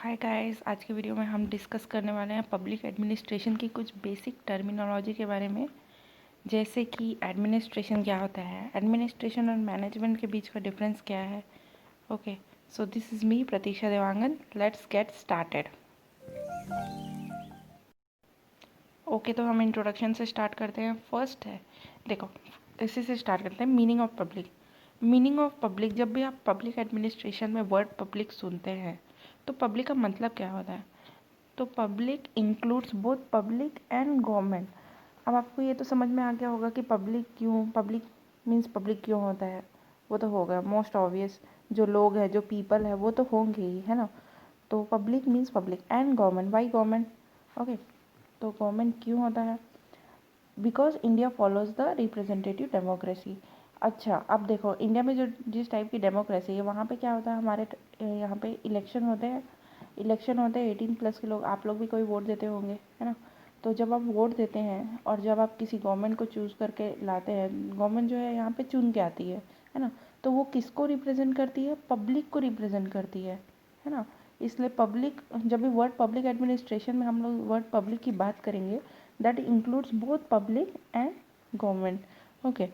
Hi guys, आज के video में हम डिस्कस करने वाले हैं पब्लिक एडमिनिस्ट्रेशन की कुछ बेसिक टर्मिनोलॉजी के बारे में। जैसे कि एडमिनिस्ट्रेशन क्या होता है, एडमिनिस्ट्रेशन और मैनेजमेंट के बीच का डिफरेंस क्या है। Okay, so this is me Pratiksha Dewangan. Let's get started. Okay, तो हम इंट्रोडक्शन से स्टार्ट करते हैं। फर्स्ट है, देखो, इसी से स्टार्ट करते हैं, meaning of public. Meaning of public, जब भी आप पब्लिक एडमिनिस्ट्रेशन में वर्ड पब्लिक सुनते हैं तो पब्लिक का मतलब क्या होता है। तो public includes both public and government. अब आपको ये तो समझ में आ गया होगा कि पब्लिक क्यों, पब्लिक मीन्स पब्लिक क्यों होता है। वो तो होगा मोस्ट ऑब्वियस, जो लोग हैं, जो पीपल है, वो तो होंगे ही, है ना। तो public means public and government. Why government? Okay, तो गवर्नमेंट क्यों होता है? Because India follows the representative democracy. अच्छा, अब देखो, इंडिया में जो जिस टाइप की डेमोक्रेसी है, वहाँ पे क्या होता है, हमारे यहाँ पे इलेक्शन होते हैं। 18+ के लोग, आप लोग भी कोई वोट देते होंगे, है ना। तो जब आप वोट देते हैं और जब आप किसी गवर्नमेंट को चूज़ करके लाते हैं, गवर्नमेंट जो है यहाँ पे चुन के आती है ना। तो वो किसको रिप्रेजेंट करती है? पब्लिक को रिप्रेजेंट करती है ना। इसलिए पब्लिक, जब भी वर्ड पब्लिक एडमिनिस्ट्रेशन में हम लोग वर्ड पब्लिक की बात करेंगे, that includes both public and government. Okay,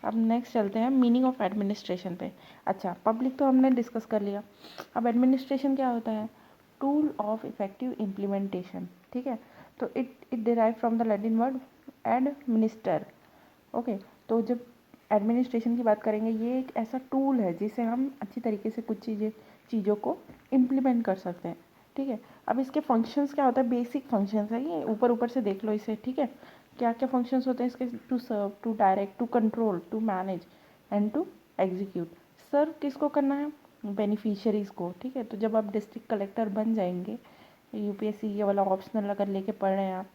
अब नेक्स्ट चलते हैं मीनिंग ऑफ एडमिनिस्ट्रेशन पे। अच्छा, पब्लिक तो हमने डिस्कस कर लिया। अब एडमिनिस्ट्रेशन क्या होता है? Tool of effective implementation. ठीक है, तो it derive from the Latin word administer. Okay, तो जब एडमिनिस्ट्रेशन की बात करेंगे, ये एक ऐसा टूल है जिसे हम अच्छी तरीके से कुछ चीज़ों को इम्प्लीमेंट कर सकते हैं। ठीक है, अब इसके फंक्शंस क्या होता है? बेसिक फंक्शंस है ये, ऊपर ऊपर से देख लो इसे। ठीक है, क्या क्या फंक्शंस होते हैं इसके? To serve, to direct, to control, to manage and to execute. Serve किसको करना है? बेनिफिशियरीज को। ठीक है, तो जब आप डिस्ट्रिक्ट कलेक्टर बन जाएंगे, यूपीएससी ये वाला ऑप्शनल अगर लेके पढ़ रहे हैं आप,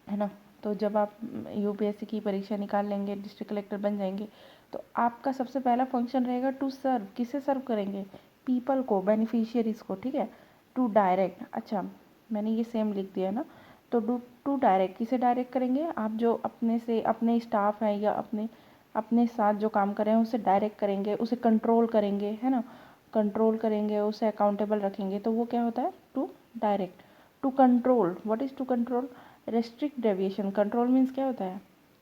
है ना, तो जब आप यूपीएससी की परीक्षा निकाल लेंगे, डिस्ट्रिक्ट कलेक्टर बन जाएंगे, तो आपका सबसे पहला फंक्शन रहेगा टू सर्व। किसे सर्व करेंगे? पीपल को, बेनिफिशियरीज को। ठीक है, टू डायरेक्ट, अच्छा मैंने ये सेम लिख दिया ना। तो टू डायरेक्ट, किसे डायरेक्ट करेंगे? आप जो अपने से अपने स्टाफ हैं या अपने अपने साथ जो काम कर रहे हैं उसे डायरेक्ट करेंगे, उसे कंट्रोल करेंगे, है ना। कंट्रोल करेंगे, उसे अकाउंटेबल रखेंगे, तो वो क्या होता है? To direct. To control, what is to control? Restrict deviation. Control means क्या होता है?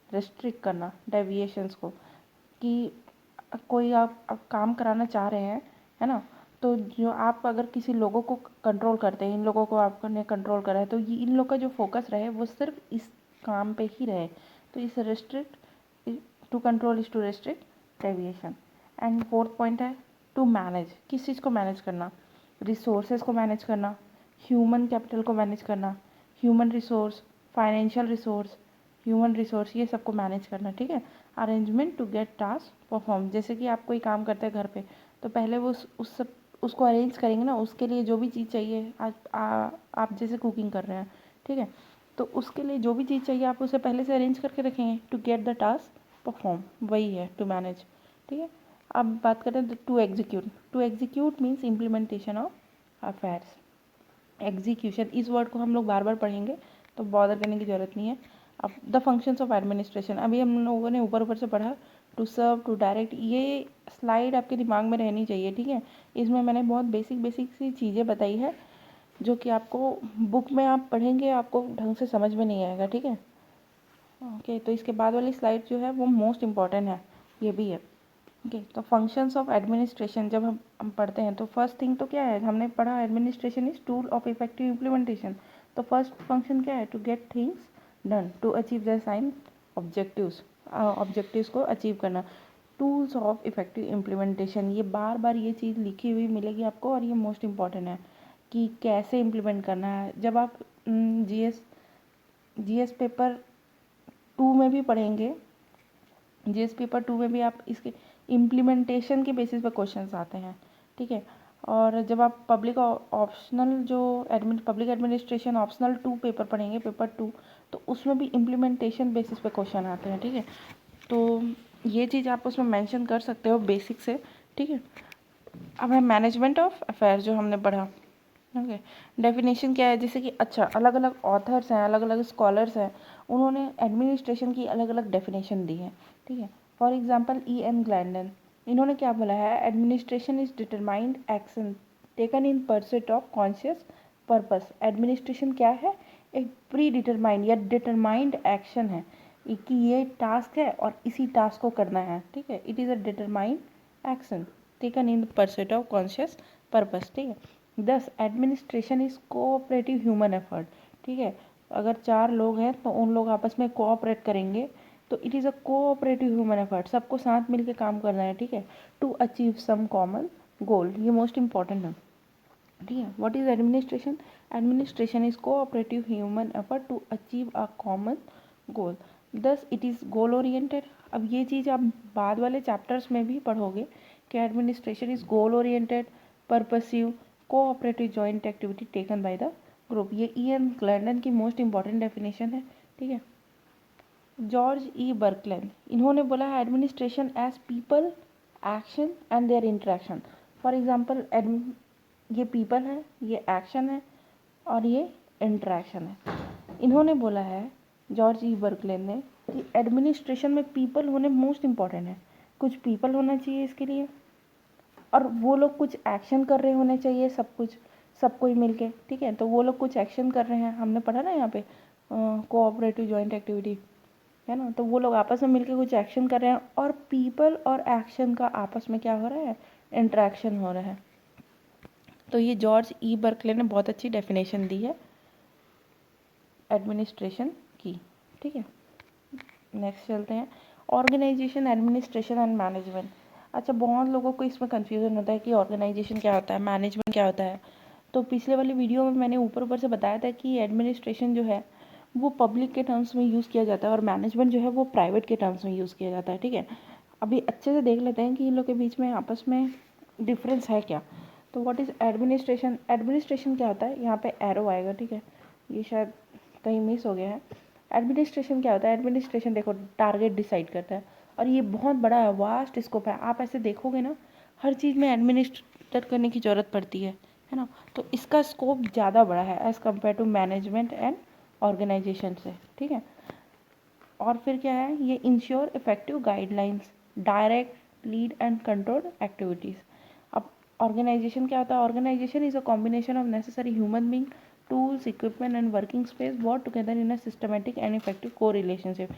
रेस्ट्रिक्ट करना डेविएशंस को, कि कोई आप काम कराना चाह रहे हैं, है ना। तो जो आप अगर किसी लोगों को कंट्रोल करते हैं, इन लोगों को आपने कंट्रोल करा है, तो ये इन लोग का जो फोकस रहे वो सिर्फ इस काम पे ही रहे। तो इस restrict, to control is to restrict deviation. And fourth point है टू मैनेज। किस चीज़ को मैनेज करना? रिसोर्सेज को मैनेज करना, ह्यूमन कैपिटल को मैनेज करना, human resource, financial resource, human resource, ये सबको मैनेज करना। ठीक है, arrangement to get task perform. जैसे कि आप कोई काम करते हैं घर पे, तो पहले वो उस सब उसको अरेंज करेंगे ना, उसके लिए जो भी चीज़ चाहिए। आज आप जैसे कुकिंग कर रहे हैं, ठीक है, तो उसके लिए जो भी चीज़ चाहिए आप उसे पहले से अरेंज करके रखेंगे to get the task perform. वही है टू मैनेज। ठीक है, अब बात करते हैं to execute. To execute means implementation of affairs. Execution, इस वर्ड को हम लोग बार बार पढ़ेंगे तो बॉदर करने की ज़रूरत नहीं है। अब द फंक्शंस ऑफ एडमिनिस्ट्रेशन, अभी हम लोगों ने ऊपर ऊपर से पढ़ा। टू सर्व, टू डायरेक्ट, ये स्लाइड आपके दिमाग में रहनी चाहिए। ठीक है, इसमें मैंने बहुत बेसिक बेसिक सी चीज़ें बताई है जो कि आपको बुक में आप पढ़ेंगे आपको ढंग से समझ में नहीं आएगा। ठीक है, ओके, तो इसके बाद वाली स्लाइड जो है वो मोस्ट इम्पॉर्टेंट है, ये भी है। ओके, तो फंक्शंस ऑफ एडमिनिस्ट्रेशन जब हम पढ़ते हैं, तो फर्स्ट थिंग तो क्या है, हमने पढ़ा administration is tool of effective implementation. तो फर्स्ट फंक्शन क्या है? To get things done, to achieve the sign objectives, objectives को अचीव करना। टूल्स ऑफ इफेक्टिव इम्प्लीमेंटेशन, ये बार बार ये चीज़ लिखी हुई मिलेगी आपको, और ये मोस्ट इम्पॉर्टेंट है कि कैसे इम्प्लीमेंट करना है। जब आप जीएस पेपर 2 में भी पढ़ेंगे, जीएस पेपर 2 में भी आप इसके इम्प्लीमेंटेशन के बेसिस पर क्वेश्चंस आते हैं। ठीक है, और जब आप पब्लिक ऑप्शनल जो पब्लिक एडमिनिस्ट्रेशन ऑप्शनल 2 पेपर पढ़ेंगे, पेपर 2, तो उसमें भी इम्प्लीमेंटेशन बेसिस पे क्वेश्चन आते हैं। ठीक है, तो ये चीज़ आप उसमें मेंशन कर सकते हो बेसिक से। ठीक है, अब है मैनेजमेंट ऑफ अफेयर जो हमने पढ़ा। ओके, डेफिनेशन क्या है? जैसे कि अच्छा, अलग अलग ऑथर्स हैं, अलग अलग स्कॉलर्स हैं, उन्होंने एडमिनिस्ट्रेशन की अलग अलग डेफिनेशन दी है। ठीक है, फॉर एग्जांपल E.M. ग्लैंडन, इन्होंने क्या बोला है? Administration is determined action. Taken in pursuit of conscious purpose. Administration क्या है? एक प्री डिटरमाइंड या डिटरमाइंड एक्शन है कि ये टास्क है और इसी टास्क को करना है, ठीक है। It is a determined action taken in pursuit of conscious purpose, ठीक है। दस administration is cooperative human effort, ठीक है। अगर 4 लोग हैं तो उन लोग आपस में कोऑपरेट करेंगे तो it is a cooperative human effort, सबको साथ मिलकर काम करना है, ठीक है, to achieve some common goal. ये मोस्ट इंपॉर्टेंट है, ठीक है। What is administration? Administration is cooperative human effort to achieve a common goal. Thus it is goal oriented. अब ये चीज़ आप बाद वाले चैप्टर्स में भी पढ़ोगे कि administration is goal oriented, purposive, cooperative joint activity taken by the group. ये इयन ग्लैंडन की मोस्ट इंपॉर्टेंट डेफिनेशन है, ठीक है। जॉर्ज ई बर्कलैंड, इन्होंने बोला है administration as people, action and their interaction. For example ये पीपल है, ये एक्शन है और ये इंटरेक्शन है। इन्होंने बोला है जॉर्ज ई बर्कलैंड ने कि एडमिनिस्ट्रेशन में पीपल होने मोस्ट इंपॉर्टेंट है। कुछ पीपल होना चाहिए इसके लिए और वो लोग कुछ एक्शन कर रहे होने चाहिए, सब कोई मिलके, ठीक है। तो वो लोग कुछ एक्शन कर रहे हैं, हमने पढ़ा ना यहाँ पे कोऑपरेटिव जॉइंट एक्टिविटी, है ना। तो वो लोग आपस में मिलके कुछ एक्शन कर रहे हैं और पीपल और एक्शन का आपस में क्या हो रहा है? इंटरेक्शन हो रहा है। तो ये जॉर्ज ई बर्कले ने बहुत अच्छी डेफिनेशन दी है एडमिनिस्ट्रेशन की, ठीक है। नेक्स्ट चलते हैं, ऑर्गेनाइजेशन, एडमिनिस्ट्रेशन एंड मैनेजमेंट। अच्छा, बहुत लोगों को इसमें कन्फ्यूज़न होता है कि ऑर्गेनाइजेशन क्या होता है, मैनेजमेंट क्या होता है। तो पिछले वाली वीडियो में मैंने ऊपर से बताया था कि एडमिनिस्ट्रेशन जो है वो पब्लिक के टर्म्स में यूज़ किया जाता है और मैनेजमेंट जो है वो प्राइवेट के टर्म्स में यूज़ किया जाता है, ठीक है। अभी अच्छे से देख लेते हैं कि इन लोग के बीच में आपस में डिफरेंस है क्या। तो व्हाट इज़ एडमिनिस्ट्रेशन? एडमिनिस्ट्रेशन क्या होता है? यहाँ पे एरो आएगा, ठीक है, ये शायद कहीं मिस हो गया है। एडमिनिस्ट्रेशन क्या होता है? एडमिनिस्ट्रेशन देखो टारगेट डिसाइड करता है और ये बहुत बड़ा है, वास्ट स्कोप है। आप ऐसे देखोगे ना, हर चीज़ में एडमिनिस्ट्रेट करने की ज़रूरत पड़ती है ना। तो इसका स्कोप ज़्यादा बड़ा है as compare to management and organization से, ठीक है। और फिर क्या है? ये ensure effective guidelines, direct, lead and control activities. अब ऑर्गेनाइजेशन क्या होता है? Organization is a combination of necessary human being, tools, equipment and working space work together in a systematic and effective co-relationship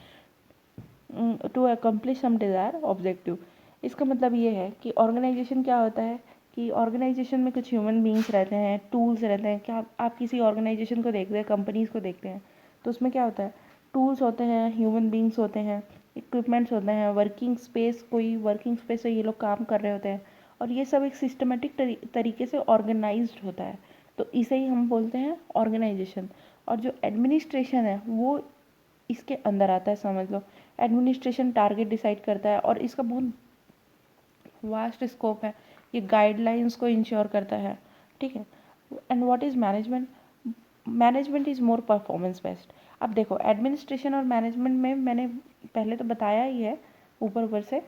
to accomplish some desired objective। इसका मतलब ये है कि organisation क्या होता है कि ऑर्गेनाइजेशन में कुछ ह्यूमन बींग्स रहते हैं, टूल्स रहते हैं। क्या आप किसी ऑर्गेनाइजेशन को देखते हैं, कंपनीज़ को देखते हैं, तो उसमें क्या होता है? टूल्स होते हैं, ह्यूमन बींग्स होते हैं, इक्विपमेंट्स होते हैं, वर्किंग स्पेस, कोई वर्किंग स्पेस से ये लोग काम कर रहे होते हैं और ये सब एक सिस्टमेटिक तरीके से ऑर्गेनाइज्ड होता है। तो इसे ही हम बोलते हैं ऑर्गेनाइजेशन। और जो एडमिनिस्ट्रेशन है वो इसके अंदर आता है, समझ लो। एडमिनिस्ट्रेशन टारगेट डिसाइड करता है और इसका बहुत वास्ट स्कोप है, ये गाइडलाइंस को इंश्योर करता है, ठीक है। And what is management? Management is more performance based. अब देखो एडमिनिस्ट्रेशन और मैनेजमेंट में मैंने पहले तो बताया ही है ऊपर से।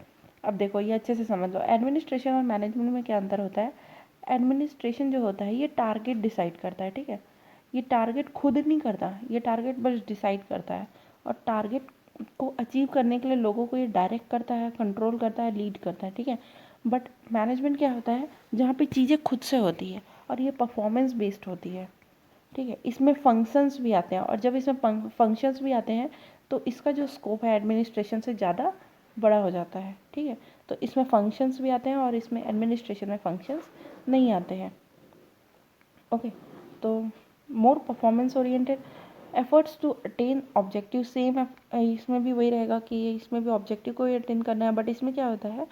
अब देखो ये अच्छे से समझ लो, एडमिनिस्ट्रेशन और मैनेजमेंट में क्या अंतर होता है। एडमिनिस्ट्रेशन जो होता है ये टारगेट डिसाइड करता है, ठीक है। ये टारगेट खुद नहीं करता, ये टारगेट बस डिसाइड करता है और टारगेट को अचीव करने के लिए लोगों को ये डायरेक्ट करता है, कंट्रोल करता है, लीड करता है, ठीक है। बट मैनेजमेंट क्या होता है? जहाँ पे चीज़ें खुद से होती है और ये परफॉर्मेंस बेस्ड होती है, ठीक है। इसमें फंक्शंस भी आते हैं और जब इसमें फंक्शंस भी आते हैं तो इसका जो स्कोप है एडमिनिस्ट्रेशन से ज़्यादा बड़ा हो जाता है, ठीक है। तो इसमें फंक्शंस भी आते हैं और इसमें एडमिनिस्ट्रेशन में फंक्शंस नहीं आते हैं, ओके। तो more performance oriented, efforts to attain objective same है। इसमें भी वही रहेगा कि इसमें भी ऑब्जेक्टिव को ही अटेन करना है, बट इसमें क्या होता है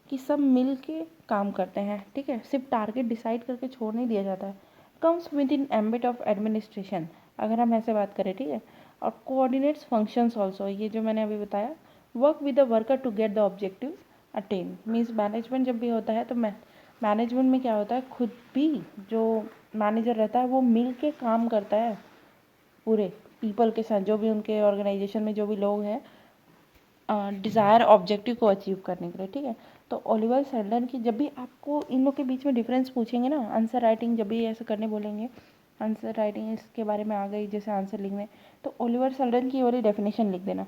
कि सब मिल के काम करते हैं, ठीक है। सिर्फ टारगेट डिसाइड करके छोड़ नहीं दिया जाता है। Comes with in ambit of administration, अगर हम ऐसे बात करें, ठीक है। और कोऑर्डिनेट्स फंक्शंस ऑल्सो, ये जो मैंने अभी बताया, work with the worker to get the objective attain. Means management जब भी होता है तो मैनेजमेंट में क्या होता है, खुद भी जो मैनेजर रहता है वो मिल के काम करता है पूरे पीपल के साथ, जो भी उनके ऑर्गेनाइजेशन में जो भी लोग हैं डिज़ायर ऑब्जेक्टिव को अचीव करने के लिए, ठीक है। तो ओलिवर सेल्डन की, जब भी आपको इन लोग के बीच में डिफरेंस पूछेंगे ना, आंसर राइटिंग जब भी ऐसे करने बोलेंगे, आंसर राइटिंग इसके बारे में आ गई जैसे आंसर लिखने, तो ओलिवर सेल्डन की वाली डेफिनेशन लिख देना।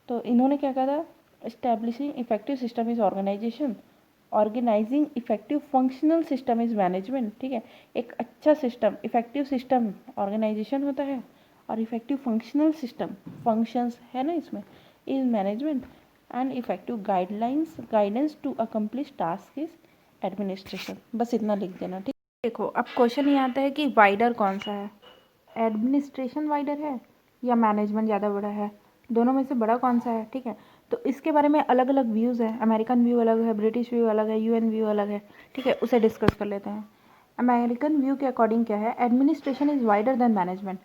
तो इन्होंने क्या कहा था? Establishing effective system is organization organizing effective functional system is management, ठीक है। एक अच्छा सिस्टम, इफेक्टिव सिस्टम ऑर्गेनाइजेशन होता है, और इफेक्टिव फंक्शनल सिस्टम, फंक्शंस है ना इसमें, is management. And effective guidance to accomplish task is administration. बस इतना लिख देना, ठीक। देखो अब क्वेश्चन ये आता है कि वाइडर कौन सा है, एडमिनिस्ट्रेशन वाइडर है या मैनेजमेंट ज़्यादा बड़ा है, दोनों में से बड़ा कौन सा है, ठीक है। तो इसके बारे में अलग अलग व्यूज़ है, अमेरिकन व्यू अलग है, ब्रिटिश व्यू अलग है, यूएन व्यू अलग है, ठीक है। उसे डिस्कस कर लेते हैं। अमेरिकन व्यू के अकॉर्डिंग क्या है, administration is wider then management.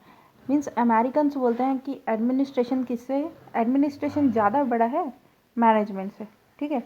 Means Americans बोलते हैं कि एडमिनिस्ट्रेशन किससे, एडमिनिस्ट्रेशन ज़्यादा बड़ा है मैनेजमेंट से, ठीक है।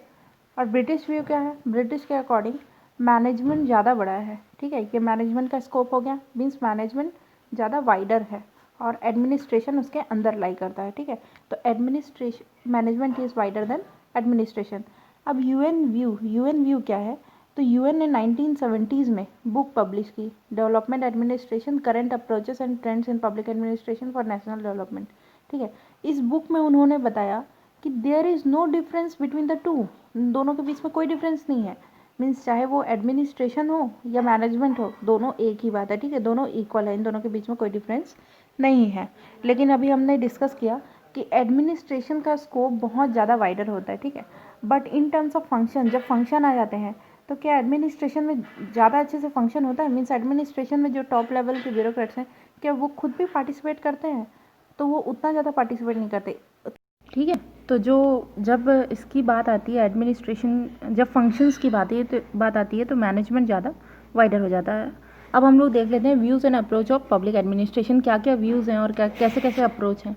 और ब्रिटिश व्यू क्या है, ब्रिटिश के अकॉर्डिंग मैनेजमेंट ज़्यादा बड़ा है, ठीक है। ये मैनेजमेंट का स्कोप हो गया, मीन्स मैनेजमेंट ज़्यादा वाइडर है और एडमिनिस्ट्रेशन उसके अंदर लाई करता है, ठीक है। तो administration, management is wider than administration. अब यूएन व्यू क्या है, तो यूएन ने 1970s में बुक पब्लिश की, development administration current approaches and trends in public administration for national development, ठीक है। इस बुक में उन्होंने बताया कि there is no difference between the two, दोनों के बीच में कोई डिफरेंस नहीं है। मीन्स चाहे वो एडमिनिस्ट्रेशन हो या मैनेजमेंट हो, दोनों एक ही बात है, ठीक है। दोनों इक्वल है, इन दोनों के बीच में कोई डिफरेंस नहीं है। लेकिन अभी हमने डिस्कस किया कि एडमिनिस्ट्रेशन का स्कोप बहुत ज़्यादा वाइडर होता है, ठीक है। But in terms of function, जब फंक्शन आ जाते हैं तो क्या एडमिनिस्ट्रेशन में ज़्यादा अच्छे से फंक्शन होता है। मीन्स एडमिनिस्ट्रेशन में जो टॉप लेवल के ब्यूरोक्रेट्स हैं, क्या वो खुद भी पार्टिसिपेट करते हैं, तो वो उतना ज़्यादा पार्टिसिपेट नहीं करते, ठीक है। तो जो जब इसकी बात आती है एडमिनिस्ट्रेशन, जब फंक्शंस की बात आती है तो मैनेजमेंट ज़्यादा वाइडर हो जाता है। अब हम लोग देख लेते हैं views and approach of public administration, क्या क्या व्यूज़ हैं और क्या कैसे कैसे अप्रोच हैं।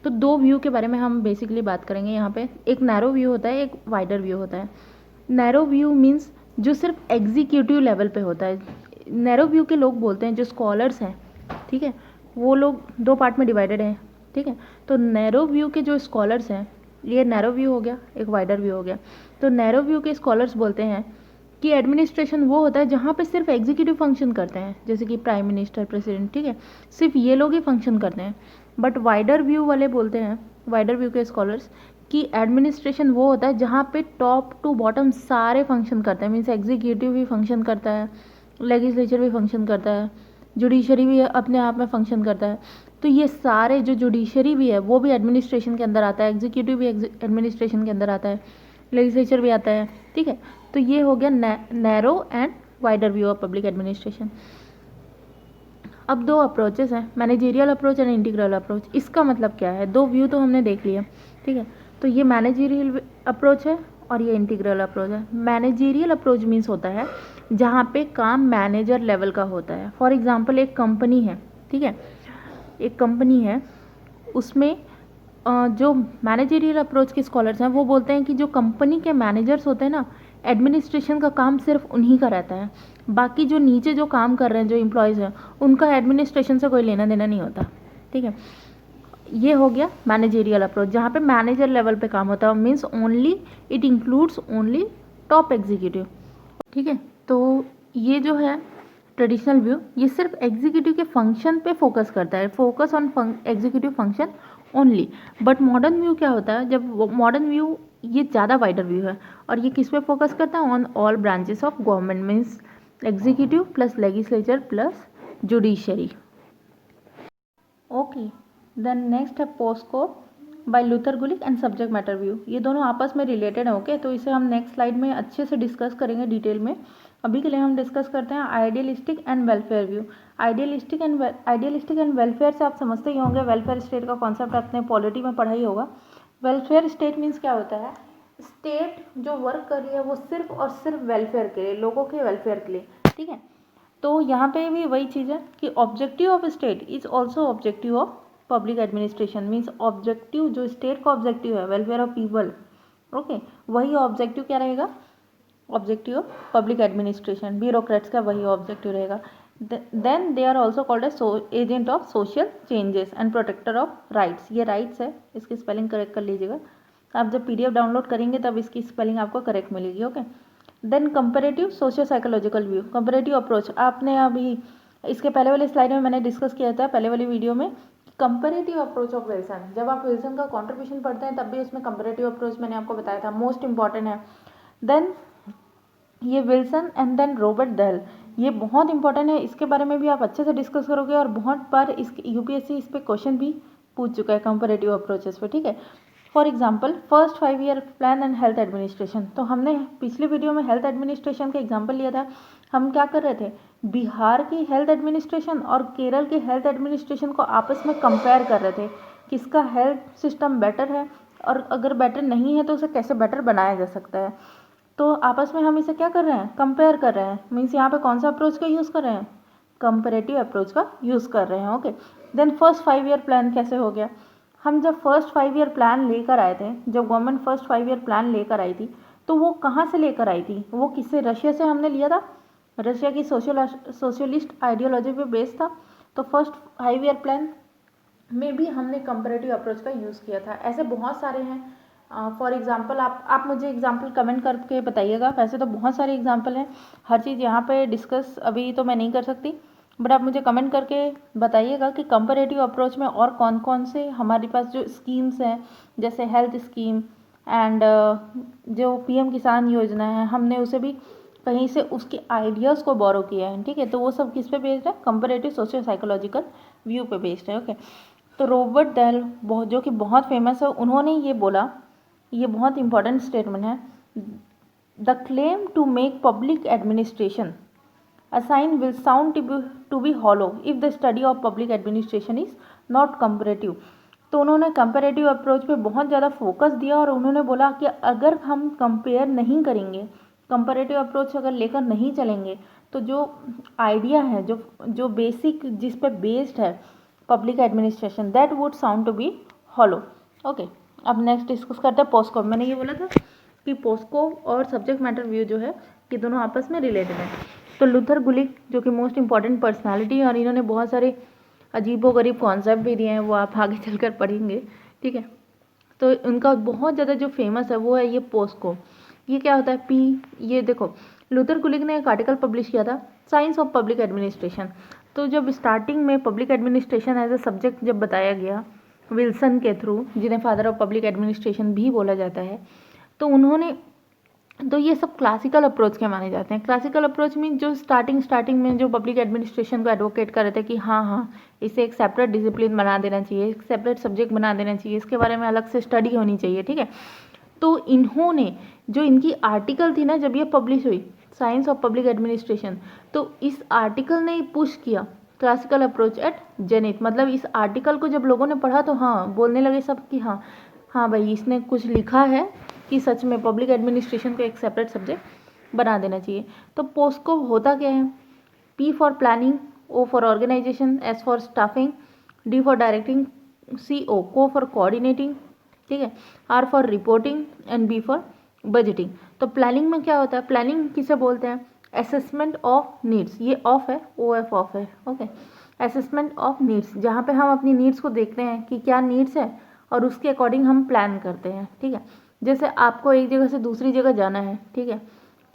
तो दो व्यू के बारे में हम बेसिकली बात करेंगे यहाँ पे। एक नैरो व्यू होता है, एक वाइडर व्यू होता है। नैरो व्यू मीन्स जो सिर्फ एग्जीक्यूटिव लेवल पे होता है। नैरो व्यू के लोग बोलते हैं, जो स्कॉलर्स हैं, ठीक है, वो लोग दो पार्ट में डिवाइडेड हैं, ठीक है। तो नैरो व्यू के जो स्कॉलर्स हैं, ये नैरो व्यू हो गया, एक वाइडर व्यू हो गया। तो नैरो व्यू के स्कॉलर्स बोलते हैं कि एडमिनिस्ट्रेशन वो होता है जहाँ पे सिर्फ एग्जीक्यूटिव फंक्शन करते हैं, जैसे कि प्राइम मिनिस्टर, प्रेसिडेंट, ठीक है, सिर्फ ये लोग ही फंक्शन करते हैं। बट वाइडर व्यू वाले बोलते हैं, वाइडर व्यू के स्कॉलर्स, कि एडमिनिस्ट्रेशन वो होता है जहाँ पे टॉप टू बॉटम सारे फंक्शन करते हैं। मीन्स एग्जीक्यूटिव भी फंक्शन करता है, लेजिस्लेचर भी फंक्शन करता है, जुडिशरी भी अपने आप में फंक्शन करता है। तो ये सारे, जो जुडिशरी भी है वो भी एडमिनिस्ट्रेशन के अंदर आता है, एग्जीक्यूटिव भी एडमिनिस्ट्रेशन के अंदर आता है, लेजिस्लेचर भी आता है, ठीक है। तो ये हो गया narrow and wider view of public administration. अब दो अप्रोचेस हैं, managerial approach and integral approach. इसका मतलब क्या है, दो व्यू तो हमने देख लिया, ठीक है। तो ये मैनेजेरियल अप्रोच है और ये इंटीग्रल अप्रोच है। मैनेजेरियल अप्रोच मीन्स होता है जहाँ पे काम मैनेजर लेवल का होता है। फॉर एग्जांपल एक कंपनी है, ठीक है, एक कंपनी है, उसमें जो मैनेजेरियल अप्रोच के स्कॉलर्स हैं वो बोलते हैं कि जो कंपनी के मैनेजर्स होते हैं ना, एडमिनिस्ट्रेशन का काम सिर्फ उन्हीं का रहता है, बाकी जो नीचे जो काम कर रहे हैं, जो एम्प्लॉयज़ हैं, उनका एडमिनिस्ट्रेशन से कोई लेना देना नहीं होता, ठीक है। ये हो गया मैनेजेरियल अप्रोच, जहाँ पे मैनेजर लेवल पे काम होता है। Means only, it includes only top executive, ठीक है। तो ये जो है ट्रेडिशनल व्यू, ये सिर्फ एग्जीक्यूटिव के फंक्शन पे फोकस करता है, focus on executive function only. But modern view क्या होता है, जब मॉडर्न व्यू, ये ज़्यादा वाइडर व्यू है और ये किस पे फोकस करता है, on all branches of government. Means executive plus legislature plus judiciary. Okay, then next है पोस्को by Luther Gulick and subject matter view. ये दोनों आपस में रिलेटेड है, ओके। तो इसे हम नेक्स्ट स्लाइड में अच्छे से डिस्कस करेंगे डिटेल में। अभी के लिए हम डिस्कस करते हैं idealistic and welfare view. Idealistic and welfare से आप समझते ही होंगे, वेलफेयर स्टेट का कॉन्सेप्ट आपने पॉलिटी में पढ़ा ही होगा। वेलफेयर स्टेट मीन्स क्या होता है, स्टेट जो वर्क कर रही है वो सिर्फ और सिर्फ वेलफेयर के लिए, लोगों के वेलफेयर के लिए, ठीक है। तो यहाँ पे भी वही चीज़ है कि objective of state is also objective of public administration. Means objective, जो स्टेट का ऑब्जेक्टिव है, वेलफेयर ऑफ पीपल, ओके, वही ऑब्जेक्टिव क्या रहेगा, objective of public administration, bureaucrats का वही ऑब्जेक्टिव रहेगा। Then they are also called as agent of social changes and protector of rights. ये राइट्स है, इसकी स्पेलिंग करेक्ट कर लीजिएगा, आप जब PDF डाउनलोड करेंगे तब इसकी स्पेलिंग आपको करेक्ट मिलेगी, okay. Then comparative socio psychological view, comparative approach. आपने अभी इसके पहले वाले स्लाइड में मैंने डिस्कस किया था, पहले वाली वीडियो में, कंपेरेटिव अप्रोच ऑफ विल्सन। जब आप विल्सन का कॉन्ट्रीब्यूशन पढ़ते हैं तब भी उसमें कंपेरेटिव अप्रोच मैंने आपको बताया था, मोस्ट इंपॉर्टेंट है। देन ये विल्सन एंड देन रॉबर्ट दहल, ये बहुत इंपॉर्टेंट है, इसके बारे में भी आप अच्छे से डिस्कस करोगे और बहुत बार इस यूपीएससी इस पर क्वेश्चन भी पूछ चुका है कंपैरेटिव अप्रोचेस पे, ठीक है। For example first 5 year plan and health administration, तो हमने पिछले वीडियो में हेल्थ एडमिनिस्ट्रेशन का एग्जाम्पल लिया था। हम क्या कर रहे थे, बिहार की हेल्थ एडमिनिस्ट्रेशन और केरल की हेल्थ एडमिनिस्ट्रेशन को आपस में कंपेयर कर रहे थे, किसका हेल्थ सिस्टम बेटर है और अगर बेटर नहीं है तो उसे कैसे बेटर बनाया जा सकता है। तो आपस में हम इसे क्या कर रहे हैं, कंपेयर कर रहे हैं। मीन्स यहाँ पे कौन सा अप्रोच का यूज़ कर रहे हैं, कंपेरेटिव अप्रोच का यूज़ कर रहे हैं। Okay, then first 5 year plan कैसे हो गया, हम जब फर्स्ट 5 ईयर प्लान लेकर आए थे, जब गवर्नमेंट फर्स्ट 5 ईयर प्लान लेकर आई थी, तो वो कहाँ से लेकर आई थी, वो किससे, रशिया से हमने लिया था। रशिया की सोशलिस्ट आइडियोलॉजी पे बेस्ड था। तो फर्स्ट 5 ईयर प्लान में भी हमने कंपेरेटिव अप्रोच का यूज़ किया था। ऐसे बहुत सारे हैं। फॉर एग्जांपल आप मुझे एग्जांपल कमेंट करके बताइएगा। वैसे तो बहुत सारे एग्जांपल हैं, हर चीज़ यहाँ पे डिस्कस अभी तो मैं नहीं कर सकती, बट आप मुझे कमेंट करके बताइएगा कि कंपेरेटिव अप्रोच में और कौन कौन से हमारे पास जो स्कीम्स हैं, जैसे हेल्थ स्कीम एंड जो पीएम किसान योजना है, हमने उसे भी कहीं से उसके आइडियाज़ को बोरो किया है, ठीक है। तो वो सब किस पे बेस्ड है, कंपेरेटिव सोशियो साइकोलॉजिकल व्यू पे बेस्ड है। ओके, तो रॉबर्ट दहल जो कि बहुत फेमस है, उन्होंने ये बोला, ये बहुत इंपॉर्टेंट स्टेटमेंट है, the claim to make public administration a science will sound to be hollow if the study of public administration is not comparative. तो उन्होंने कंपेरेटिव अप्रोच पे बहुत ज़्यादा फोकस दिया और उन्होंने बोला कि अगर हम कंपेयर नहीं करेंगे, कंपेरेटिव अप्रोच अगर लेकर नहीं चलेंगे, तो जो आइडिया है, जो बेसिक जिस पे बेस्ड है public administration, that would sound to be hollow. Okay, अब नेक्स्ट डिस्कस करते हैं पोस्को। मैंने ये बोला था कि पोस्को और सब्जेक्ट मैटर व्यू जो है ये दोनों आपस में रिलेटेड है। तो लूथर गुलिक जो कि मोस्ट इंपॉर्टेंट पर्सनालिटी है और इन्होंने बहुत सारे अजीबोगरीब कॉन्सेप्ट भी दिए हैं, वो आप आगे चलकर पढ़ेंगे, ठीक है। तो उनका बहुत ज़्यादा जो फेमस है वो है ये पोस्को। ये क्या होता है, पी, ये देखो लूथर गुलिक ने एक आर्टिकल पब्लिश किया था, साइंस ऑफ पब्लिक एडमिनिस्ट्रेशन। तो जब स्टार्टिंग में public administration as a subject जब बताया गया विल्सन के थ्रू, जिन्हें फादर ऑफ पब्लिक एडमिनिस्ट्रेशन भी बोला जाता है, तो उन्होंने, तो ये सब क्लासिकल अप्रोच के माने जाते हैं। क्लासिकल अप्रोच में जो स्टार्टिंग में जो पब्लिक एडमिनिस्ट्रेशन को एडवोकेट कर रहे थे कि हाँ इसे एक सेपरेट डिसिप्लिन बना देना चाहिए, एक सेपरेट सब्जेक्ट बना देना चाहिए, इसके बारे में अलग से स्टडी होनी चाहिए, ठीक है। तो इन्होंने, जो इनकी आर्टिकल थी ना जब ये पब्लिश हुई, साइंस ऑफ पब्लिक एडमिनिस्ट्रेशन, तो इस आर्टिकल ने पुश किया क्लासिकल अप्रोच एट जेनिथ। मतलब इस आर्टिकल को जब लोगों ने पढ़ा तो हाँ बोलने लगे सब कि हाँ भाई इसने कुछ लिखा है कि सच में पब्लिक एडमिनिस्ट्रेशन को एक सेपरेट सब्जेक्ट बना देना चाहिए। तो पोस्को होता क्या है, P for planning, O for organization, S for staffing, D for directing, co for coordinating, ठीक है, R for reporting and B for budgeting. तो प्लानिंग में क्या होता है, प्लानिंग किसे बोलते हैं, असेसमेंट ऑफ नीड्स, ये ऑफ है, OF ऑफ है। ओके, असेसमेंट ऑफ नीड्स, जहाँ पे हम अपनी नीड्स को देखते हैं कि क्या नीड्स है और उसके अकॉर्डिंग हम प्लान करते हैं, ठीक है। जैसे आपको एक जगह से दूसरी जगह जाना है, ठीक है,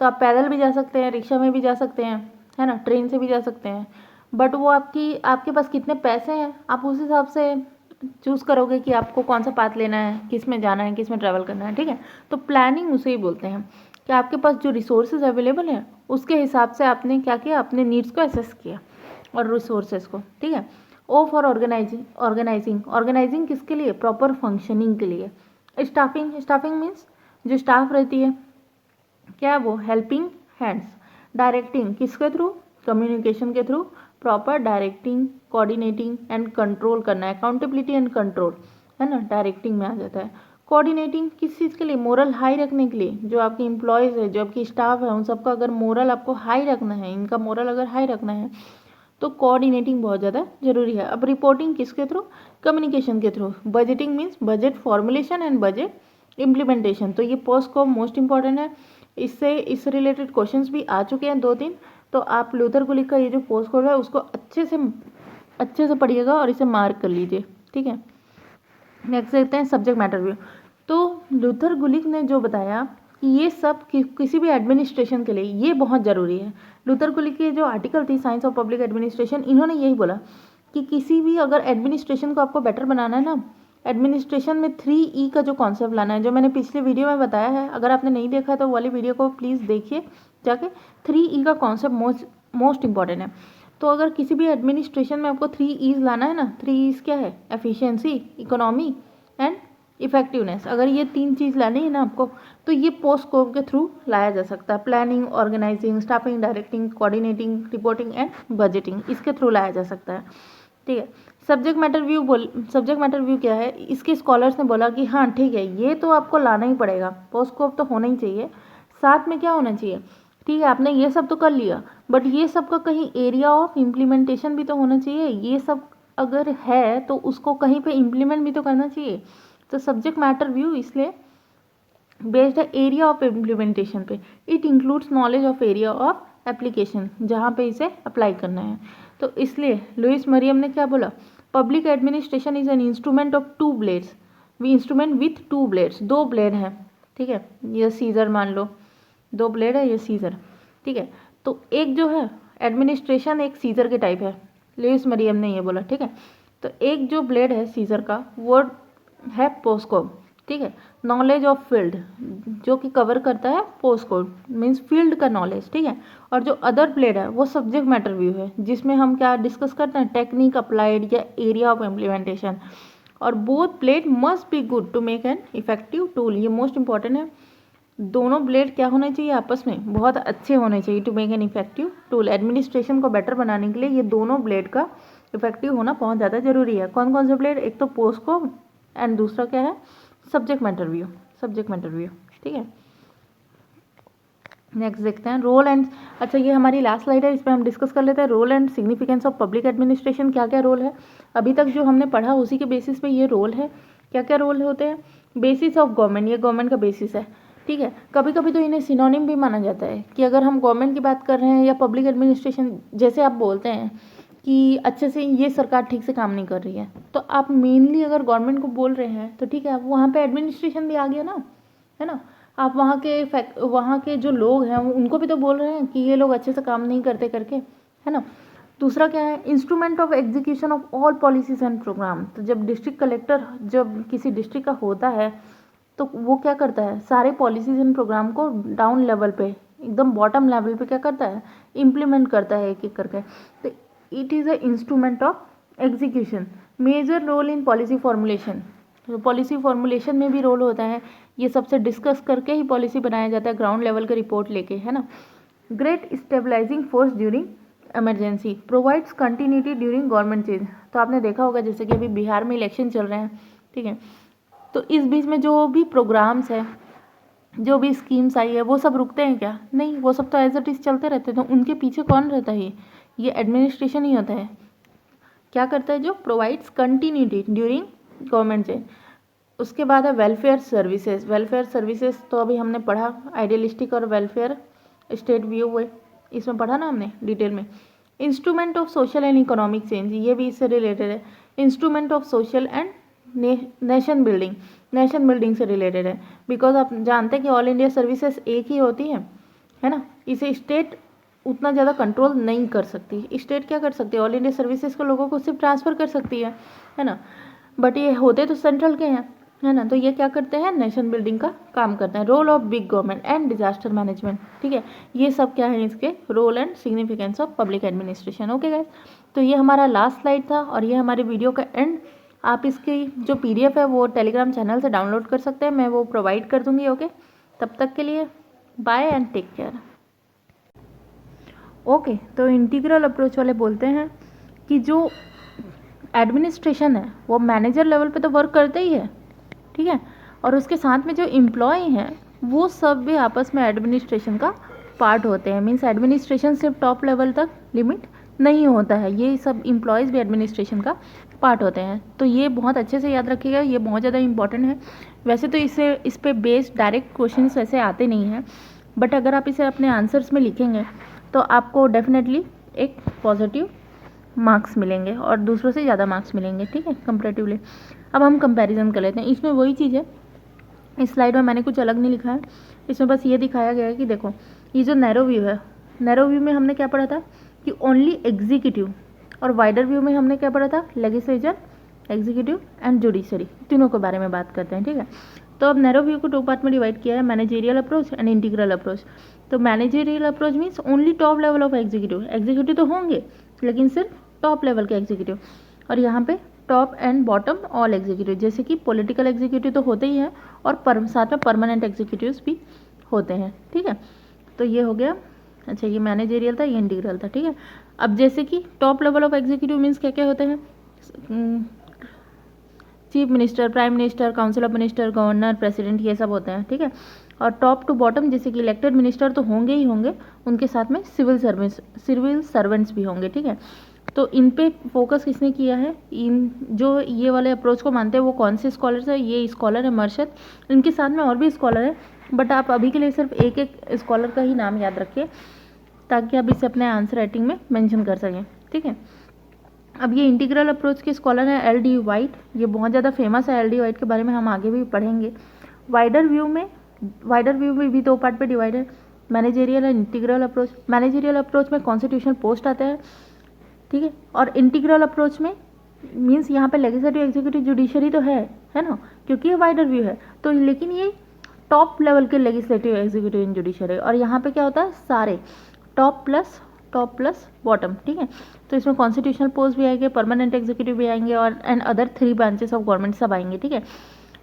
तो आप पैदल भी जा सकते हैं, रिक्शा में भी जा सकते हैं, है ना, ट्रेन से भी जा सकते हैं, बट वो आपके पास कितने पैसे हैं आप उस हिसाब से चूज़ करोगे कि आपको कौन सा पाथ लेना है, किस में जाना है, किस में ट्रैवल करना है, ठीक है। तो प्लानिंग उसे ही बोलते हैं कि आपके पास जो रिसोर्सेज अवेलेबल हैं उसके हिसाब से आपने क्या किया, अपने नीड्स को असेस किया और रिसोर्सेज को, ठीक है। O फॉर ऑर्गेनाइजिंग किसके लिए, प्रॉपर फंक्शनिंग के लिए। स्टाफिंग मीन्स जो स्टाफ रहती है क्या है वो, हेल्पिंग हैंड्स। डायरेक्टिंग किसके थ्रू, कम्युनिकेशन के through, proper directing, coordinating and control करना, अकाउंटेबिलिटी एंड कंट्रोल, है ना, डायरेक्टिंग में आ जाता है। कोऑर्डिनेटिंग किस चीज़ के लिए, मोरल हाई रखने के लिए, जो आपके एम्प्लॉयज़ है, जो आपकी स्टाफ है, उन सबका अगर मोरल आपको हाई रखना है, इनका मोरल अगर हाई रखना है तो कोऑर्डिनेटिंग बहुत ज़्यादा जरूरी है। अब रिपोर्टिंग किसके थ्रू, कम्युनिकेशन के through. Budgeting means budget formulation and budget implementation. तो ये पोस्ट को मोस्ट इंपॉर्टेंट है, इससे रिलेटेड क्वेश्चंस भी आ चुके हैं 2-3। तो आप लूथर गुलिक का ये जो पोस्ट कोड है उसको अच्छे से पढ़िएगा और इसे मार्क कर लीजिए, ठीक है। नेक्स्ट देखते हैं सब्जेक्ट मैटर व्यू। तो लूथर गुलिक ने जो बताया कि ये सब किसी भी एडमिनिस्ट्रेशन के लिए ये बहुत ज़रूरी है। लूथर गुलिक की जो आर्टिकल थी साइंस ऑफ पब्लिक एडमिनिस्ट्रेशन, इन्होंने यही बोला कि किसी भी अगर एडमिनिस्ट्रेशन को आपको बेटर बनाना है ना, एडमिनिस्ट्रेशन में 3E का जो कॉन्सेप्ट लाना है, जो मैंने पिछले वीडियो में बताया है, अगर आपने नहीं देखा तो वाली वीडियो को प्लीज़ देखिए जाके। 3E का कॉन्सेप्ट मोस्ट इंपॉर्टेंट है। तो अगर किसी भी एडमिनिस्ट्रेशन में आपको 3E's लाना है ना, 3E's क्या है? Efficiency, economy and effectiveness. अगर ये 3 चीज़ लानी है ना आपको, तो ये पोस्ट स्कोप के थ्रू लाया जा सकता है। Planning, organizing, staffing, directing, coordinating, reporting and budgeting, इसके थ्रू लाया जा सकता है। ठीक है। सब्जेक्ट मैटर व्यू क्या है? इसके स्कॉलर्स ने बोला कि हाँ ठीक है, ये तो आपको लाना ही पड़ेगा, पोस्ट स्कोप तो होना ही चाहिए। साथ में क्या होना चाहिए? ठीक है, आपने ये सब तो कर लिया, बट ये सब का कहीं एरिया ऑफ इम्प्लीमेंटेशन भी तो होना चाहिए। ये सब अगर है तो उसको कहीं पे इम्प्लीमेंट भी तो करना चाहिए। तो सब्जेक्ट मैटर व्यू इसलिए बेस्ड है एरिया ऑफ इम्प्लीमेंटेशन पे। It includes knowledge of area of application, जहाँ पे इसे अप्लाई करना है। तो इसलिए लुइस मरियम ने क्या बोला? Public administration is an instrument of 2 blades. We instrument with 2 blades, 2 blade हैं। ठीक है, ये सीजर मान लो, 2 ब्लेड है, ये सीजर। ठीक है, तो एक जो है एडमिनिस्ट्रेशन एक सीजर के टाइप है, लुइस मरियम ने ये बोला। ठीक है, तो एक जो ब्लेड है सीजर का वो है पोस्टकोप। ठीक है, नॉलेज ऑफ फील्ड जो कि कवर करता है पोस्टकोप, मीन्स फील्ड का नॉलेज। ठीक है, और जो अदर ब्लेड है वो सब्जेक्ट मैटर व्यू है, जिसमें हम क्या डिस्कस करते हैं? टेक्निक अप्लाइड या एरिया ऑफ इम्प्लीमेंटेशन। और both blade must be good to make an effective tool. ये मोस्ट इंपॉर्टेंट है। दोनों ब्लेड क्या होने चाहिए? आपस में बहुत अच्छे होने चाहिए to make an effective tool. Administration को बेटर बनाने के लिए ये दोनों ब्लेड का इफेक्टिव होना बहुत ज़्यादा जरूरी है। कौन कौन से ब्लेड? एक तो पोस्टकोप एंड दूसरा क्या है? Subject matter view. ठीक है, नेक्स्ट देखते हैं रोल एंड। अच्छा, ये हमारी लास्ट स्लाइड है, इस पर हम डिस्कस कर लेते हैं role and significance of public administration. क्या क्या रोल है अभी तक जो हमने पढ़ा, उसी के बेसिस पे ये रोल है। क्या क्या रोल होते हैं? बेसिस ऑफ गवर्नमेंट, ये गवर्नमेंट का बेसिस है। ठीक है, कभी कभी तो इन्हें सिनोनिम भी माना जाता है कि अगर हम गवर्नमेंट की बात कर रहे हैं या पब्लिक एडमिनिस्ट्रेशन, जैसे आप बोलते हैं कि अच्छे से ये सरकार ठीक से काम नहीं कर रही है, तो आप मेनली अगर गवर्नमेंट को बोल रहे हैं तो ठीक है, आप वहाँ पे एडमिनिस्ट्रेशन भी आ गया ना, है ना। आप वहाँ के जो लोग हैं उनको भी तो बोल रहे हैं कि ये लोग अच्छे से काम नहीं करते करके, है ना। दूसरा क्या है? Instrument of execution of all policies and program. तो जब डिस्ट्रिक्ट कलेक्टर जब किसी डिस्ट्रिक्ट का होता है तो वो क्या करता है? सारे पॉलिसीज एंड प्रोग्राम को डाउन लेवल पे, एकदम बॉटम लेवल पे क्या करता है? इम्प्लीमेंट करता है एक एक करके। तो it is a instrument of execution. Major role in policy formulation, तो पॉलिसी फॉर्मुलेशन में भी रोल होता है। ये सबसे डिस्कस करके ही पॉलिसी बनाया जाता है, ग्राउंड लेवल का रिपोर्ट लेके, है ना। Great stabilizing force during emergency, provides continuity during government change. तो आपने देखा होगा जैसे कि अभी बिहार में इलेक्शन चल रहे हैं, ठीक है, तो इस बीच में जो भी प्रोग्राम्स है, जो भी स्कीम्स आई है, वो सब रुकते हैं क्या? नहीं, वो सब तो एज इट इज़ चलते रहते हैं। तो उनके पीछे कौन रहता है? ये एडमिनिस्ट्रेशन ही होता है। क्या करता है? जो provides continuity during government change. उसके बाद है वेलफेयर सर्विसेज। वेलफेयर सर्विसेज तो अभी हमने पढ़ा, आइडियलिस्टिक और वेलफेयर स्टेट व्यू हुए, इसमें पढ़ा ना हमने डिटेल में। Instrument of social and economic change, ये भी इससे रिलेटेड है। Instrument of social and nation building, nation building से रिलेटेड है। बिकॉज आप जानते हैं कि ऑल इंडिया सर्विसेज एक ही होती है ना। इसे स्टेट उतना ज़्यादा कंट्रोल नहीं कर सकती। स्टेट क्या कर सकती है? ऑल इंडिया सर्विसेज को लोगों को सिर्फ ट्रांसफ़र कर सकती है ना। बट ये होते तो सेंट्रल के हैं, है ना। तो ये क्या करते हैं? नेशन बिल्डिंग का काम करते हैं। Role of big government and disaster management, ठीक है, ये सब क्या है इसके role and significance of public administration. Okay guys, तो ये हमारा लास्ट स्लाइड था और ये हमारे वीडियो का एंड। आप इसकी जो PDF है वो टेलीग्राम चैनल से डाउनलोड कर सकते हैं, मैं वो प्रोवाइड कर दूँगी। ओके, तब तक के लिए bye and take care. Okay, तो इंटीग्रल अप्रोच वाले बोलते हैं कि जो एडमिनिस्ट्रेशन है वो मैनेजर लेवल पे तो वर्क करते ही है, ठीक है, और उसके साथ में जो एम्प्लॉय हैं वो सब भी आपस में एडमिनिस्ट्रेशन का पार्ट होते हैं। मीन्स एडमिनिस्ट्रेशन सिर्फ टॉप लेवल तक लिमिट नहीं होता है, ये सब एम्प्लॉयज़ भी एडमिनिस्ट्रेशन का पार्ट होते हैं। तो ये बहुत अच्छे से याद रखिएगा, ये बहुत ज़्यादा इंपॉर्टेंट है। वैसे तो इस पे बेस्ड डायरेक्ट क्वेश्चंस वैसे आते नहीं हैं, बट अगर आप इसे अपने आंसर्स में लिखेंगे तो आपको डेफिनेटली एक पॉजिटिव मार्क्स मिलेंगे और दूसरों से ज़्यादा मार्क्स मिलेंगे, ठीक है, कंपैरेटिवली। अब हम कंपैरिजन कर लेते हैं। इसमें वही चीज़ है, इस स्लाइड में मैंने कुछ अलग नहीं लिखा है, इसमें बस ये दिखाया गया है कि देखो ये जो नैरो व्यू है, नैरो व्यू में हमने क्या पढ़ा था कि ओनली एग्जीक्यूटिव, और वाइडर व्यू में हमने क्या पढ़ा था? लेजिस्लेचर एग्जीक्यूटिव एंड जुडिशरी, तीनों के बारे में बात करते हैं, ठीक है। तो अब नैरो व्यू को 2 पार्ट में डिवाइड किया है, managerial approach and integral approach. तो managerial approach means only top level of executive, executive तो होंगे लेकिन सिर्फ टॉप लेवल के एग्जीक्यूटिव, और यहाँ पे top and bottom all executive, जैसे कि पॉलिटिकल एग्जीक्यूटिव तो होते ही हैं और साथ में परमानेंट एग्जीक्यूटिव्स भी होते हैं, ठीक है। तो ये हो गया, अच्छा ये मैनेजेरियल था, ये इंटीग्रल था, ठीक है। अब जैसे कि top level of executive means क्या क्या होते हैं, chief minister, prime minister, council of minister, governor, president, ये सब होते हैं, ठीक है। और टॉप टू बॉटम जैसे कि इलेक्टेड मिनिस्टर तो होंगे ही होंगे, उनके साथ में सिविल सर्वेंट्स भी होंगे, ठीक है। तो इन पे फोकस किसने किया है, इन जो ये वाले अप्रोच को मानते हैं वो कौन से स्कॉलर्स है, ये स्कॉलर है मर्शद, इनके साथ में और भी स्कॉलर है, बट आप अभी के लिए सिर्फ एक एक स्कॉलर का ही नाम याद रखिए ताकि आप इसे अपने आंसर राइटिंग में मेंशन कर सकें, ठीक है। अब ये इंटीग्रल अप्रोच के स्कॉलर हैं एल डी वाइट, ये बहुत ज़्यादा फेमस है, एल डी वाइट के बारे में हम आगे भी पढ़ेंगे। वाइडर व्यू में भी 2 पार्ट पे डिवाइड है, managerial and integral approach. Managerial approach में कॉन्स्टिट्यूशनल पोस्ट आता है, ठीक है, और इंटीग्रल अप्रोच में मीन्स यहाँ पे लेजिस्लेटिव, एग्जीक्यूटिव, जुडिशरी तो है ना, क्योंकि ये वाइडर व्यू है तो, लेकिन ये टॉप लेवल के लेजिस्लेटिव, एग्जीक्यूटिव एंड जुडिशरी, और यहाँ पे क्या होता है सारे टॉप प्लस बॉटम, ठीक है। तो इसमें कॉन्स्टिट्यूशनल पोस्ट भी आएंगे, परमानेंट एग्जीक्यूटिव भी आएंगे और and other 3 branches of government सब आएंगे, ठीक है।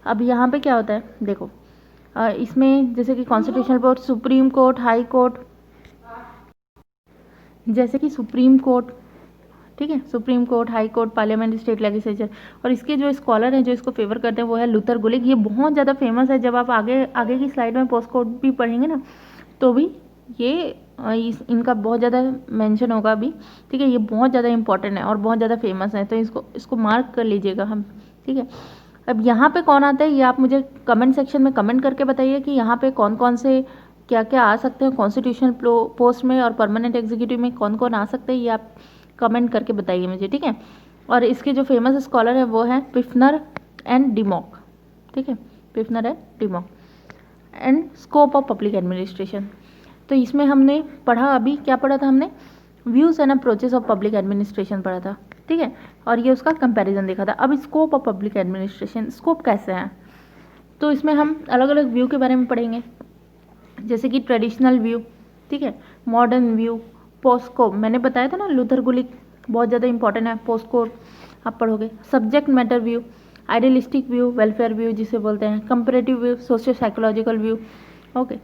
अब यहाँ पे क्या होता है देखो, इसमें जैसे कि constitutional post, supreme court, high court, जैसे कि सुप्रीम कोर्ट, ठीक है, supreme court, high court, parliament, state legislature. और इसके जो स्कॉलर हैं जो इसको फेवर करते हैं वो है लूथर गुलिक, ये बहुत ज़्यादा फेमस है, जब आप आगे की स्लाइड में पोस्ट कोड भी पढ़ेंगे ना तो भी ये इनका बहुत ज़्यादा मेंशन होगा अभी, ठीक है। ये बहुत ज़्यादा इंपॉर्टेंट है और बहुत ज़्यादा फेमस है, तो इसको मार्क कर लीजिएगा हम, ठीक है। अब यहाँ पे कौन आता है ये आप मुझे कमेंट सेक्शन में कमेंट करके बताइए कि यहाँ पे कौन कौन से क्या क्या आ सकते हैं कॉन्स्टिट्यूशनल पोस्ट में और परमानेंट एग्जीक्यूटिव में कौन कौन आ सकते हैं, ये आप कमेंट करके बताइए मुझे, ठीक है। और इसके जो फेमस स्कॉलर है वो है पिफनर एंड डिमॉक, ठीक है, Pfiffner and Dimock. And scope of public administration, तो इसमें हमने पढ़ा, अभी क्या पढ़ा था हमने, views and approaches of public administration पढ़ा था, ठीक है, और ये उसका कंपैरिजन देखा था। अब scope of public administration, scope कैसे है, तो इसमें हम अलग अलग व्यू के बारे में पढ़ेंगे, जैसे कि ट्रेडिशनल व्यू, ठीक है, मॉडर्न व्यू, पोस्टस्कोप, मैंने बताया था ना लूथर गुलिक बहुत ज़्यादा इंपॉर्टेंट है, पोस्टस्कोप आप पढ़ोगे, subject matter view, idealistic view, welfare view जिसे बोलते हैं, comparative view, socio psychological view, okay.